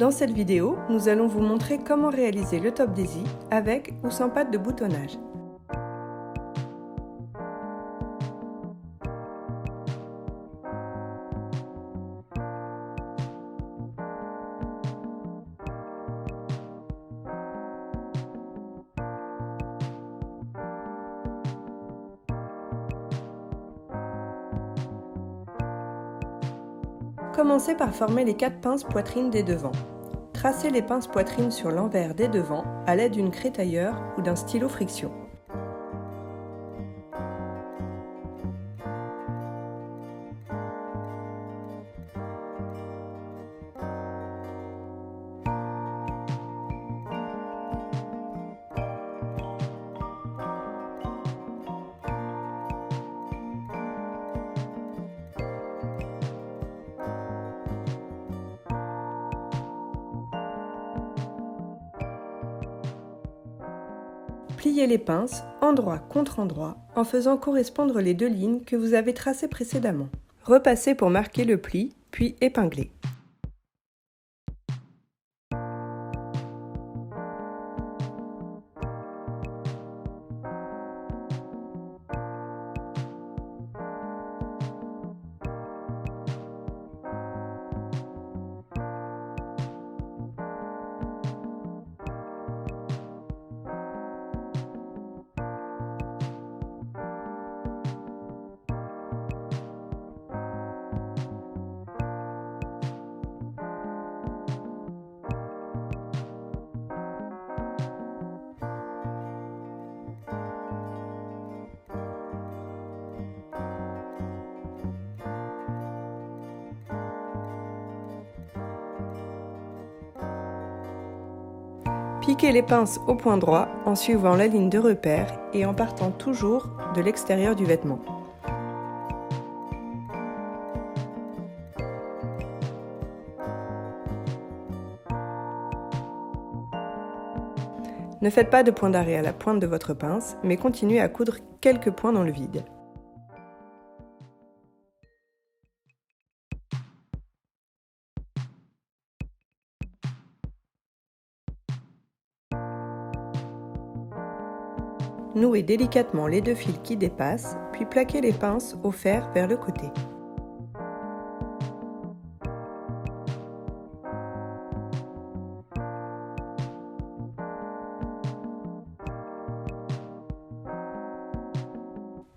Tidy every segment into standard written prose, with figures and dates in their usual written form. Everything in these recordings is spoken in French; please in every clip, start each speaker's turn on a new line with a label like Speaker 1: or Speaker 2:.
Speaker 1: Dans cette vidéo, nous allons vous montrer comment réaliser le top daisy avec ou sans patte de boutonnage. Commencez par former les 4 pinces poitrine des devants. Tracez les pinces poitrine sur l'envers des devants à l'aide d'une craie tailleur ou d'un stylo friction. Pliez les pinces endroit contre endroit en faisant correspondre les 2 lignes que vous avez tracées précédemment. Repassez pour marquer le pli, puis épinglez. Piquez les pinces au point droit en suivant la ligne de repère et en partant toujours de l'extérieur du vêtement. Ne faites pas de point d'arrêt à la pointe de votre pince, mais continuez à coudre quelques points dans le vide. Nouez délicatement les 2 fils qui dépassent, puis plaquez les pinces au fer vers le côté.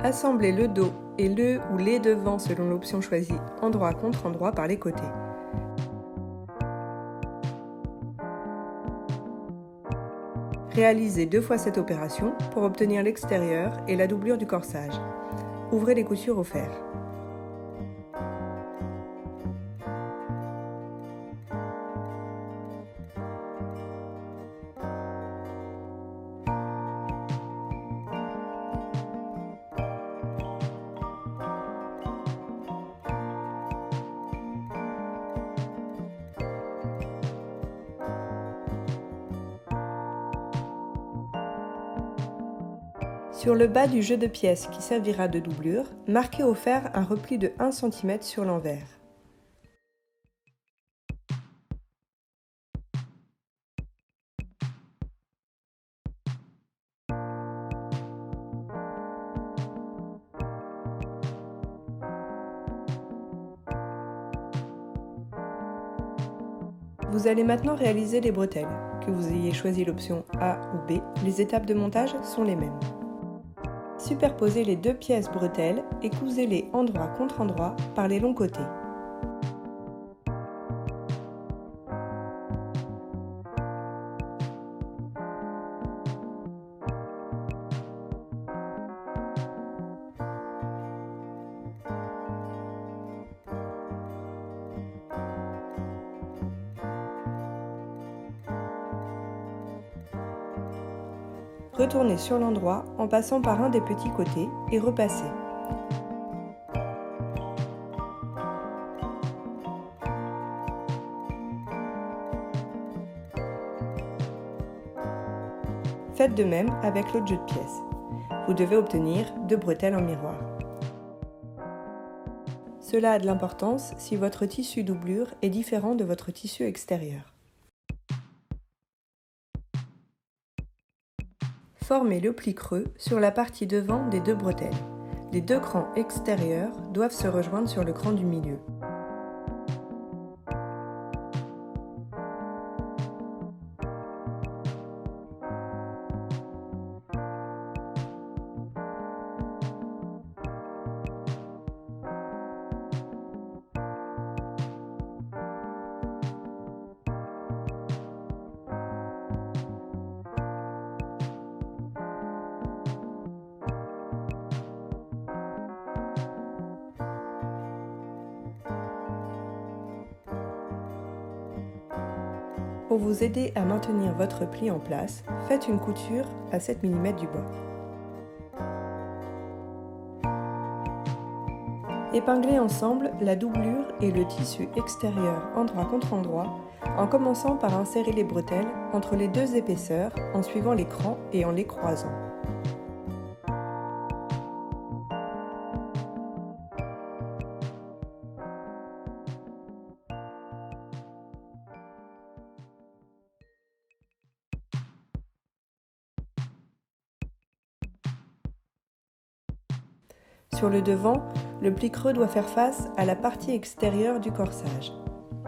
Speaker 1: Assemblez le dos et le ou les devants selon l'option choisie endroit contre endroit par les côtés. Réalisez 2 fois cette opération pour obtenir l'extérieur et la doublure du corsage. Ouvrez les coutures au fer. Sur le bas du jeu de pièces qui servira de doublure, marquez au fer un repli de 1 cm sur l'envers. Vous allez maintenant réaliser les bretelles. Que vous ayez choisi l'option A ou B, les étapes de montage sont les mêmes. Superposez les 2 pièces bretelles et cousez-les endroit contre endroit par les longs côtés. Retournez sur l'endroit en passant par un des petits côtés et repassez. Faites de même avec l'autre jeu de pièces. Vous devez obtenir 2 bretelles en miroir. Cela a de l'importance si votre tissu doublure est différent de votre tissu extérieur. Formez le pli creux sur la partie devant des deux bretelles. Les deux crans extérieurs doivent se rejoindre sur le cran du milieu. Pour vous aider à maintenir votre pli en place, faites une couture à 7 mm du bord. Épinglez ensemble la doublure et le tissu extérieur endroit contre endroit en commençant par insérer les bretelles entre les deux épaisseurs en suivant les crans et en les croisant. Sur le devant, le pli creux doit faire face à la partie extérieure du corsage.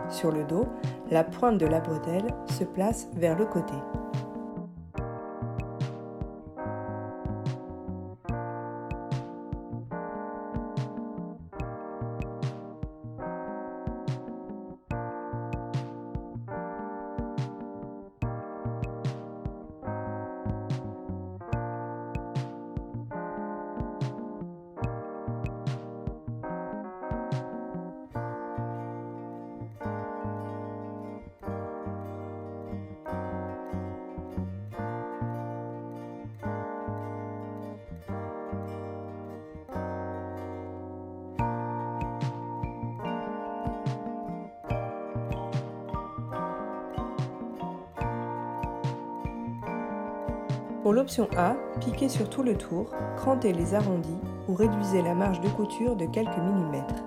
Speaker 1: Sur le dos, la pointe de la bretelle se place vers le côté. Pour l'option A, piquez sur tout le tour, crantez les arrondis ou réduisez la marge de couture de quelques millimètres.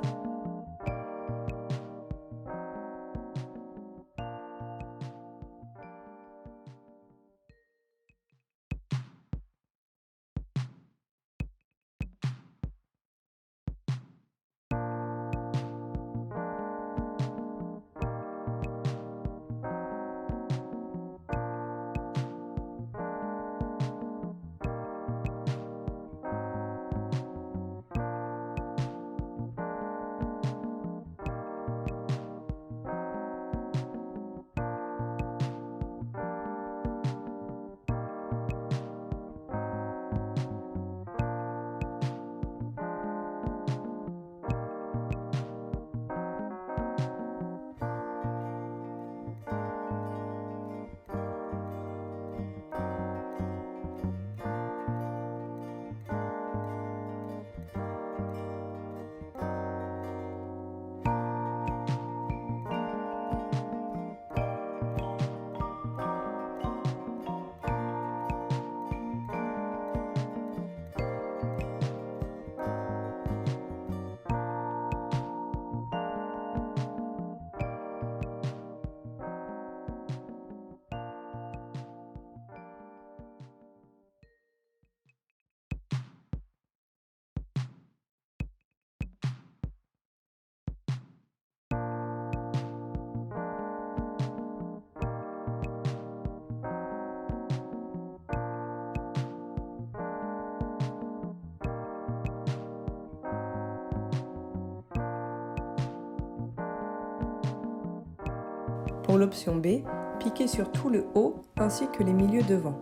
Speaker 1: Pour l'option B, piquez sur tout le haut ainsi que les milieux devant.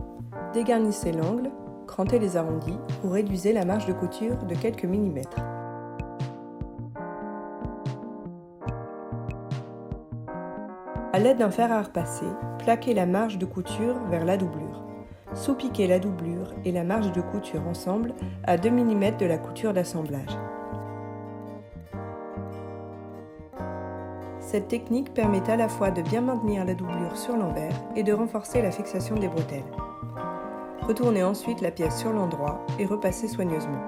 Speaker 1: Dégarnissez l'angle, crantez les arrondis ou réduisez la marge de couture de quelques millimètres. À l'aide d'un fer à repasser, plaquez la marge de couture vers la doublure. Sous-piquez la doublure et la marge de couture ensemble à 2 mm de la couture d'assemblage. Cette technique permet à la fois de bien maintenir la doublure sur l'envers et de renforcer la fixation des bretelles. Retournez ensuite la pièce sur l'endroit et repassez soigneusement.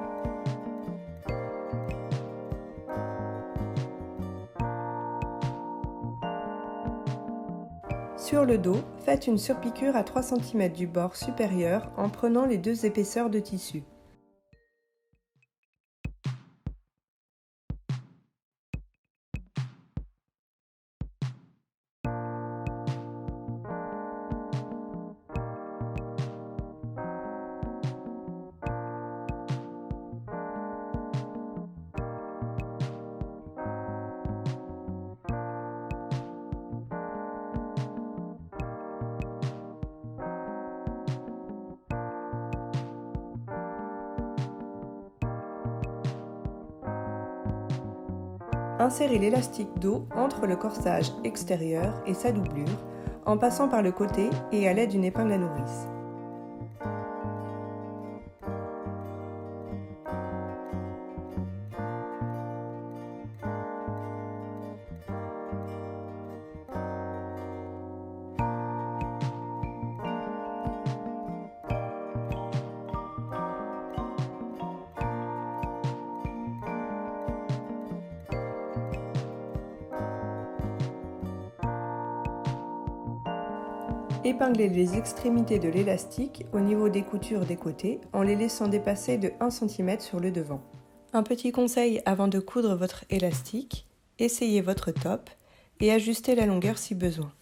Speaker 1: Sur le dos, faites une surpiqûre à 3 cm du bord supérieur en prenant les deux épaisseurs de tissu. Insérez l'élastique dos entre le corsage extérieur et sa doublure, en passant par le côté et à l'aide d'une épingle à nourrice. Épinglez les extrémités de l'élastique au niveau des coutures des côtés en les laissant dépasser de 1 cm sur le devant. Un petit conseil avant de coudre votre élastique, essayez votre top et ajustez la longueur si besoin.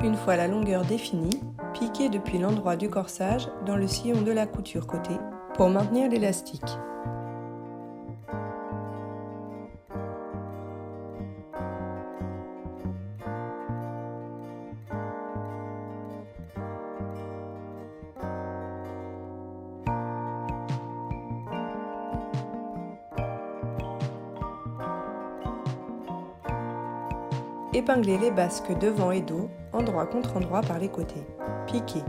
Speaker 1: Une fois la longueur définie, piquez depuis l'endroit du corsage dans le sillon de la couture côté pour maintenir l'élastique. Épinglez les basques devant et dos, endroit contre endroit par les côtés. Piquez.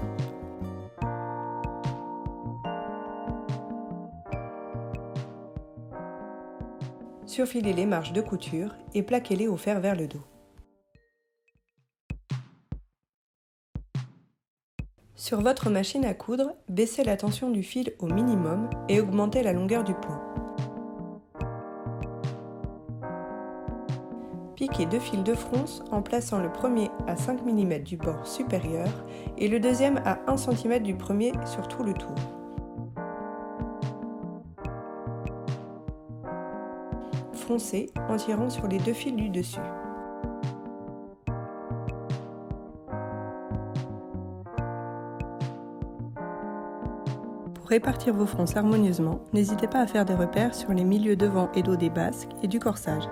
Speaker 1: Surfilez les marges de couture et plaquez-les au fer vers le dos. Sur votre machine à coudre, baissez la tension du fil au minimum et augmentez la longueur du point. Piquez 2 fils de fronce en plaçant le premier à 5 mm du bord supérieur et le deuxième à 1 cm du premier sur tout le tour. Froncez en tirant sur les 2 fils du dessus. Pour répartir vos fronces harmonieusement, n'hésitez pas à faire des repères sur les milieux devant et dos des basques et du corsage.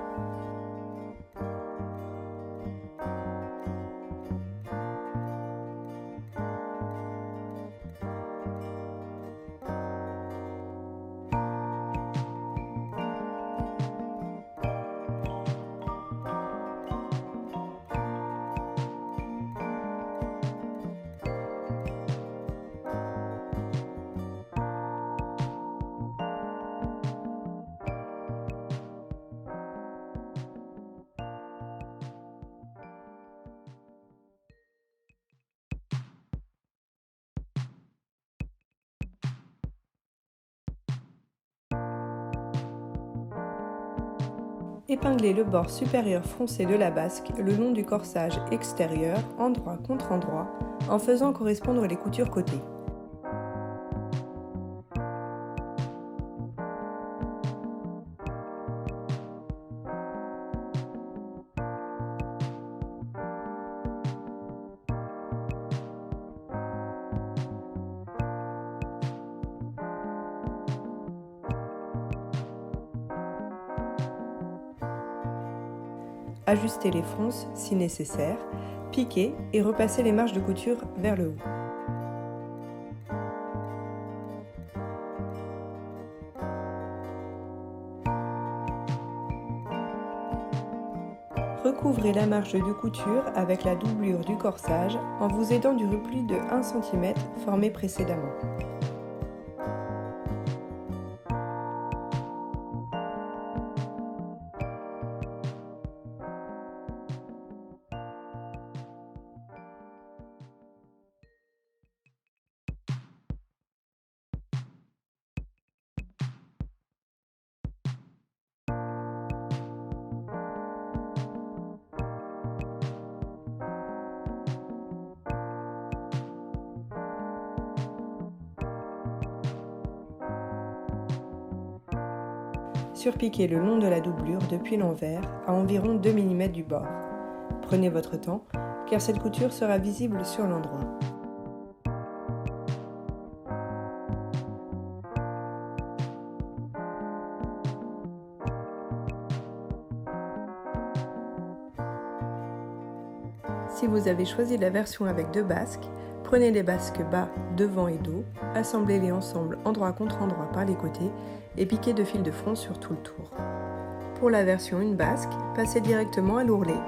Speaker 1: Épinglez le bord supérieur froncé de la basque le long du corsage extérieur, endroit contre endroit, en faisant correspondre les coutures côté. Ajustez les fronces si nécessaire, piquez et repassez les marges de couture vers le haut. Recouvrez la marge de couture avec la doublure du corsage en vous aidant du repli de 1 cm formé précédemment. Surpiquez le long de la doublure depuis l'envers à environ 2 mm du bord. Prenez votre temps, car cette couture sera visible sur l'endroit. Si vous avez choisi la version avec 2 basques, prenez les basques bas, devant et dos, assemblez-les ensemble endroit contre endroit par les côtés et piquez 2 fils de fronce sur tout le tour. Pour la version 1 basque, passez directement à l'ourlet.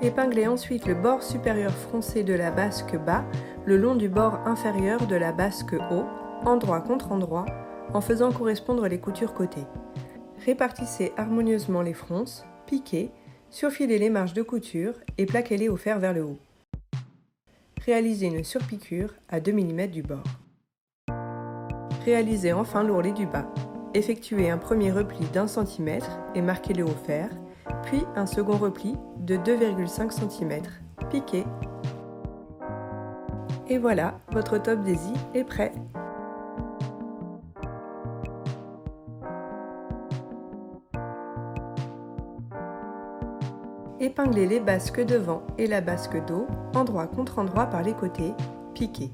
Speaker 1: Épinglez ensuite le bord supérieur froncé de la basque bas le long du bord inférieur de la basque haut, endroit contre endroit, en faisant correspondre les coutures côté. Répartissez harmonieusement les fronces, piquez, surfilez les marges de couture et plaquez-les au fer vers le haut. Réalisez une surpiqûre à 2 mm du bord. Réalisez enfin l'ourlet du bas. Effectuez un premier repli d'1 cm et marquez-le au fer, puis un second repli de 2,5 cm. Piquez. Et voilà, votre top Daisy est prêt. Épinglez les basques devant et la basque dos, endroit contre endroit par les côtés, piquez.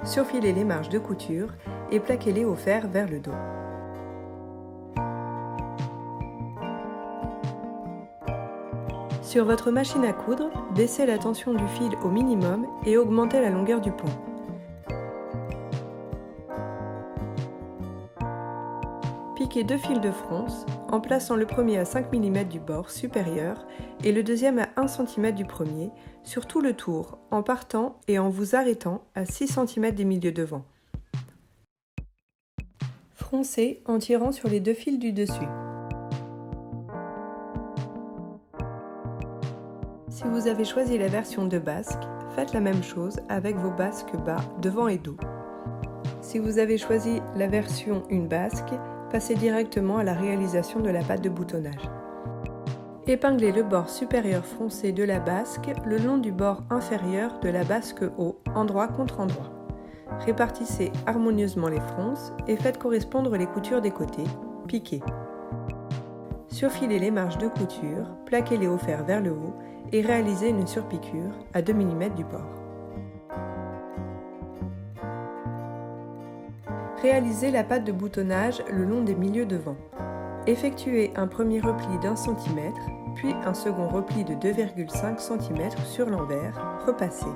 Speaker 1: Surfilez les marges de couture et plaquez-les au fer vers le dos. Sur votre machine à coudre, baissez la tension du fil au minimum et augmentez la longueur du pont. Piquez 2 fils de fronce en plaçant le premier à 5 mm du bord supérieur et le deuxième à 1 cm du premier sur tout le tour en partant et en vous arrêtant à 6 cm des milieux devant. Froncez en tirant sur les 2 fils du dessus. Si vous avez choisi la version 2 basques, faites la même chose avec vos basques bas, devant et dos. Si vous avez choisi la version 1 basque, passez directement à la réalisation de la patte de boutonnage. Épinglez le bord supérieur froncé de la basque le long du bord inférieur de la basque haut, endroit contre endroit. Répartissez harmonieusement les fronces et faites correspondre les coutures des côtés, piquez. Surfilez les marges de couture, plaquez-les au fer vers le haut et réalisez une surpiqûre à 2 mm du bord. Réalisez la patte de boutonnage le long des milieux devant. Effectuez un premier repli d'1 cm, puis un second repli de 2,5 cm sur l'envers, repassez.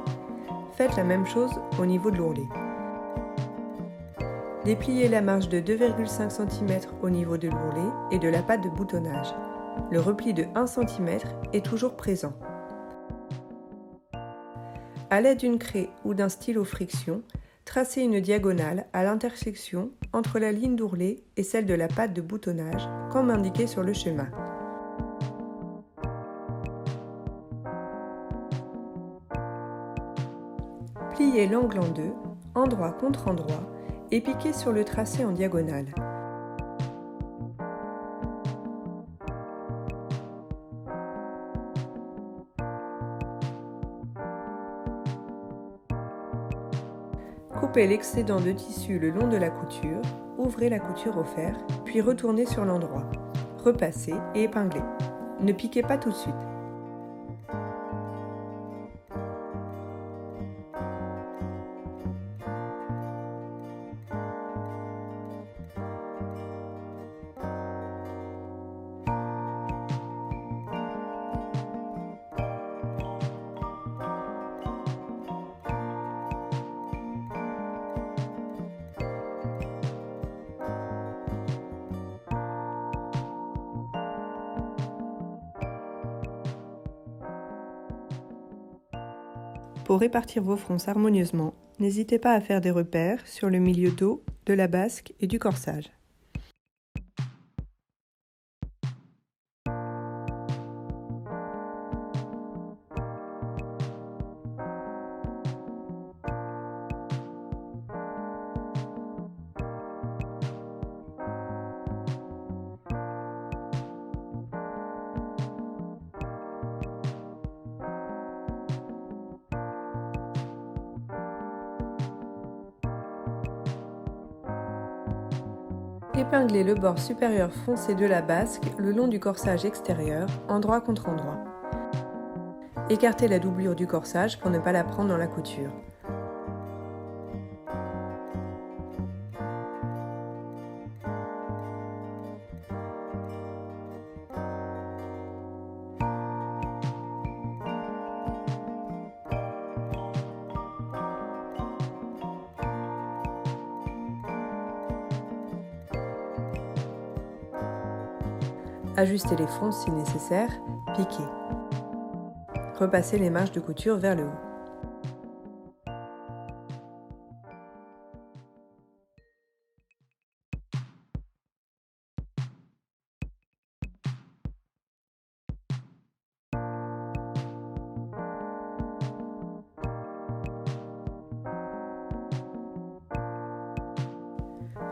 Speaker 1: Faites la même chose au niveau de l'ourlet. Dépliez la marge de 2,5 cm au niveau de l'ourlet et de la patte de boutonnage. Le repli de 1 cm est toujours présent. À l'aide d'une craie ou d'un stylo friction, tracez une diagonale à l'intersection entre la ligne d'ourlet et celle de la patte de boutonnage, comme indiqué sur le schéma. Pliez l'angle en deux, endroit contre endroit, et piquez sur le tracé en diagonale. Coupez l'excédent de tissu le long de la couture, ouvrez la couture au fer, puis retournez sur l'endroit. Repassez et épinglez. Ne piquez pas tout de suite. Pour répartir vos fronces harmonieusement, n'hésitez pas à faire des repères sur le milieu dos, de la basque et du corsage. Épinglez le bord supérieur foncé de la basque le long du corsage extérieur, endroit contre endroit. Écartez la doublure du corsage pour ne pas la prendre dans la couture. Ajustez les fronces si nécessaire, piquez. Repassez les marges de couture vers le haut.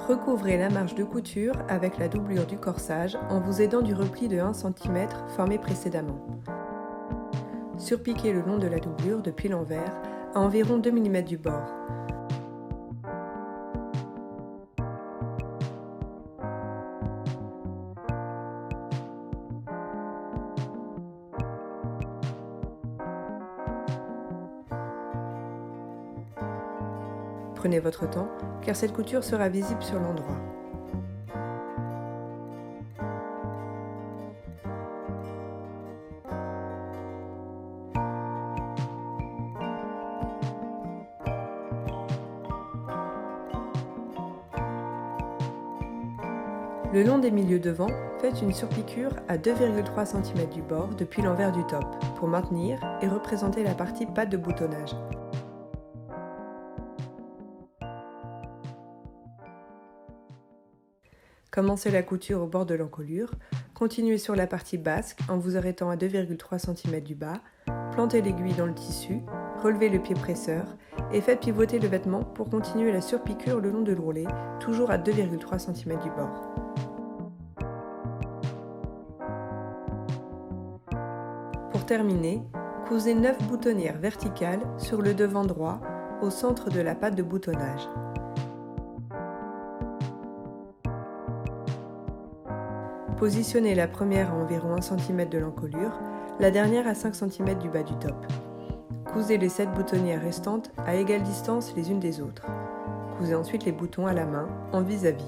Speaker 1: Recouvrez la marge de couture avec la doublure du corsage en vous aidant du repli de 1 cm formé précédemment. Surpiquez le long de la doublure depuis l'envers à environ 2 mm du bord. Prenez votre temps, car cette couture sera visible sur l'endroit. Le long des milieux devant, faites une surpiqûre à 2,3 cm du bord depuis l'envers du top, pour maintenir et représenter la partie patte de boutonnage. Commencez la couture au bord de l'encolure, continuez sur la partie basque en vous arrêtant à 2,3 cm du bas, plantez l'aiguille dans le tissu, relevez le pied presseur et faites pivoter le vêtement pour continuer la surpiqûre le long de l'ourlet, toujours à 2,3 cm du bord. Pour terminer, cousez 9 boutonnières verticales sur le devant droit, au centre de la patte de boutonnage. Positionnez la première à environ 1 cm de l'encolure, la dernière à 5 cm du bas du top. Cousez les 7 boutonnières restantes à égale distance les unes des autres. Cousez ensuite les boutons à la main, en vis-à-vis.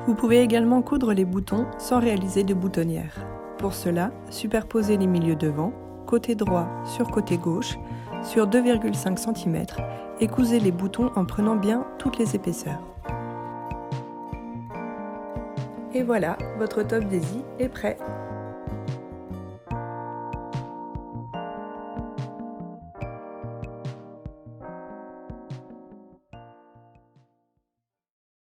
Speaker 1: Vous pouvez également coudre les boutons sans réaliser de boutonnière. Pour cela, superposez les milieux devant, côté droit sur côté gauche, sur 2,5 cm et cousez les boutons en prenant bien toutes les épaisseurs. Et voilà, votre top Daisy est prêt!